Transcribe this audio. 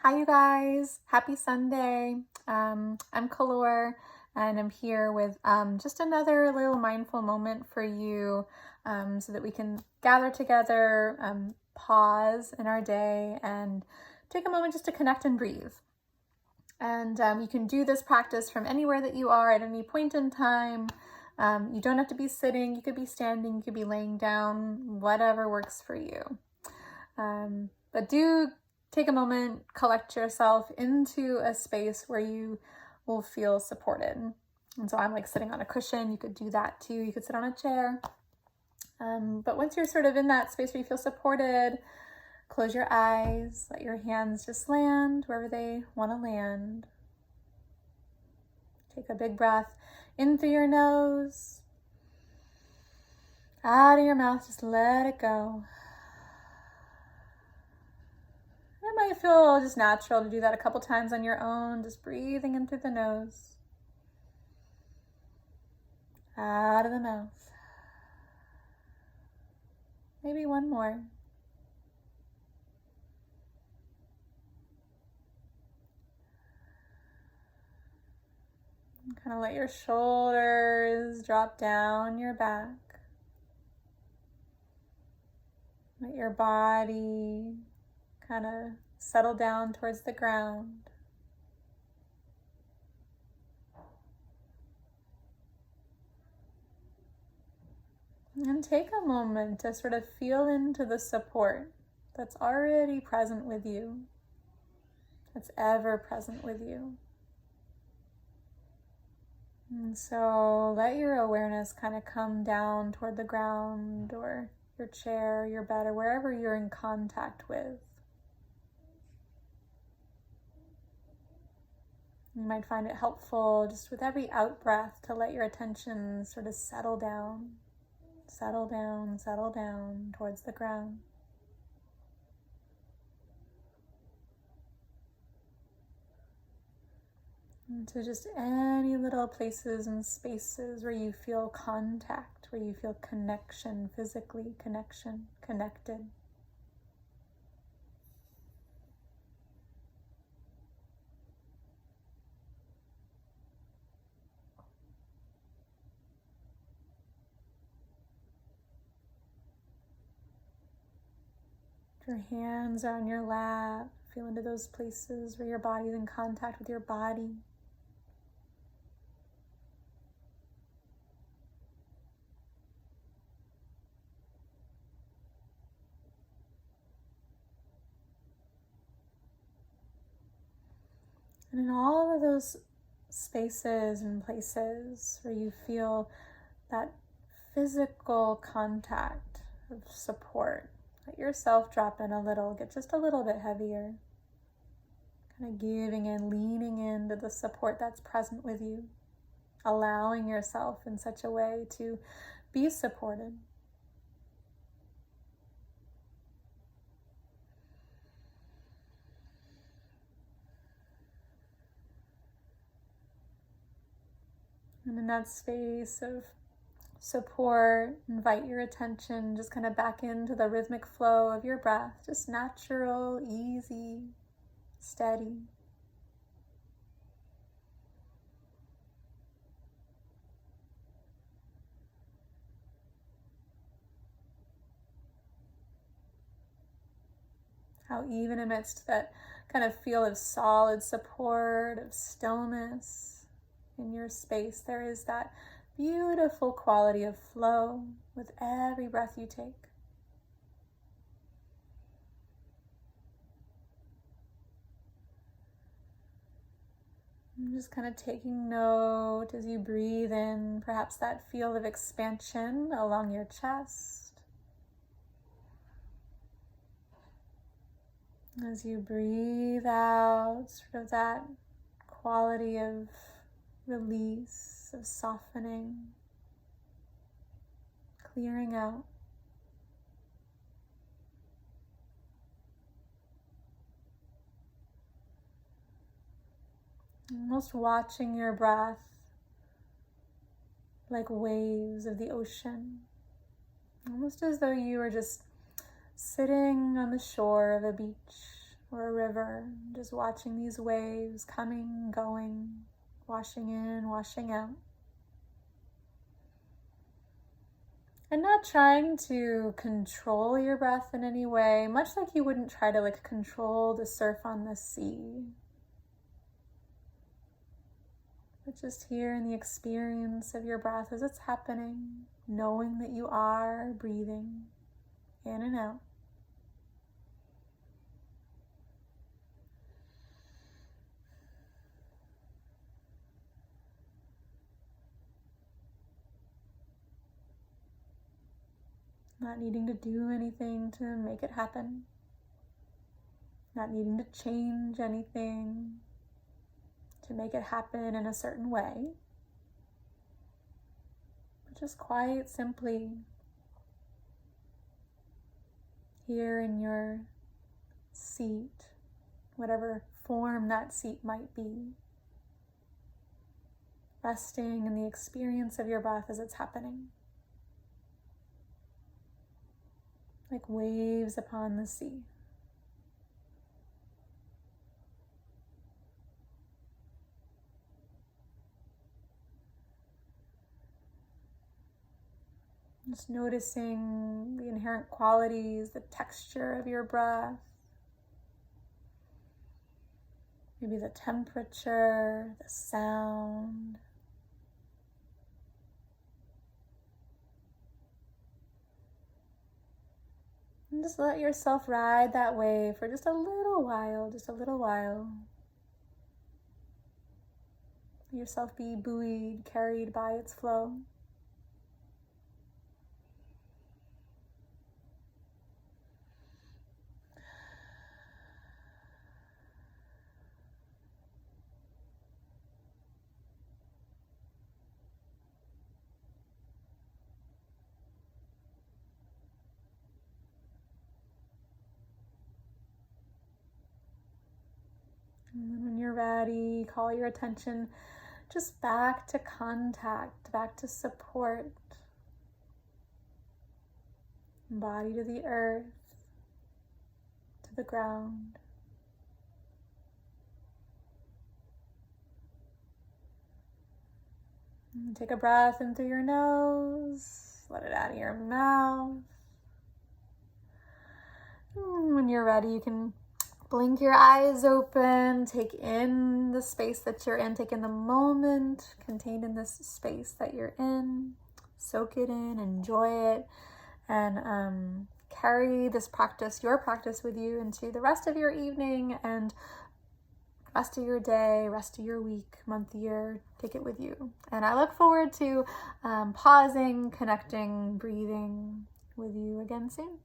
Hi, you guys. Happy Sunday. I'm Colure, and I'm here with just another little mindful moment for you so that we can gather together, pause in our day, and take a moment just to connect and breathe. And you can do this practice from anywhere that you are at any point in time. You don't have to be sitting, you could be standing, you could be laying down, whatever works for you. But do take a moment, collect yourself into a space where you will feel supported. And so I'm like sitting on a cushion. You could do that too. You could sit on a chair. But once you're sort of in that space where you feel supported, close your eyes, let your hands just land wherever they want to land. Take a big breath in through your nose, out of your mouth, just let it go. It might feel just natural to do that a couple times on your own, just breathing in through the nose, out of the mouth. Maybe one more. Kind of let your shoulders drop down your back. Let your body kind of settle down towards the ground. And take a moment to sort of feel into the support that's already present with you, that's ever present with you. And so let your awareness kind of come down toward the ground or your chair, your bed, or wherever you're in contact with. You might find it helpful just with every out breath to let your attention sort of settle down towards the ground. And to just any little places and spaces where you feel contact, where you feel connection, physically connected. Your hands are on your lap. Feel into those places where your body is in contact with your body. And in all of those spaces and places where you feel that physical contact of support, let yourself drop in a little, get just a little bit heavier. Kind of giving in, leaning into the support that's present with you, allowing yourself in such a way to be supported. And in that space of support, invite your attention just kind of back into the rhythmic flow of your breath, just natural, easy, steady. How even amidst that kind of feel of solid support, of stillness in your space, there is that beautiful quality of flow with every breath you take. I'm just kind of taking note as you breathe in, perhaps that feel of expansion along your chest. As you breathe out, sort of that quality of release, of softening, clearing out. Almost watching your breath like waves of the ocean, almost as though you were just sitting on the shore of a beach or a river, just watching these waves coming, going, washing in, washing out. And not trying to control your breath in any way, much like you wouldn't try to control the surf on the sea. But just here in the experience of your breath as it's happening, knowing that you are breathing in and out. Not needing to do anything to make it happen. Not needing to change anything to make it happen in a certain way. But just quite simply here in your seat, whatever form that seat might be, resting in the experience of your breath as it's happening. Like waves upon the sea. Just noticing the inherent qualities, the texture of your breath. Maybe the temperature, the sound. And just let yourself ride that wave for just a little while, Let yourself be buoyed, carried by its flow. And when you're ready, call your attention just back to contact, back to support. Body to the earth, to the ground. And take a breath in through your nose, let it out of your mouth. And when you're ready, you can blink your eyes open, take in the space that you're in, take in the moment contained in this space that you're in, soak it in, enjoy it, and carry this practice, your practice, with you into the rest of your evening and rest of your day, rest of your week, month, year. Take it with you. And I look forward to pausing, connecting, breathing with you again soon.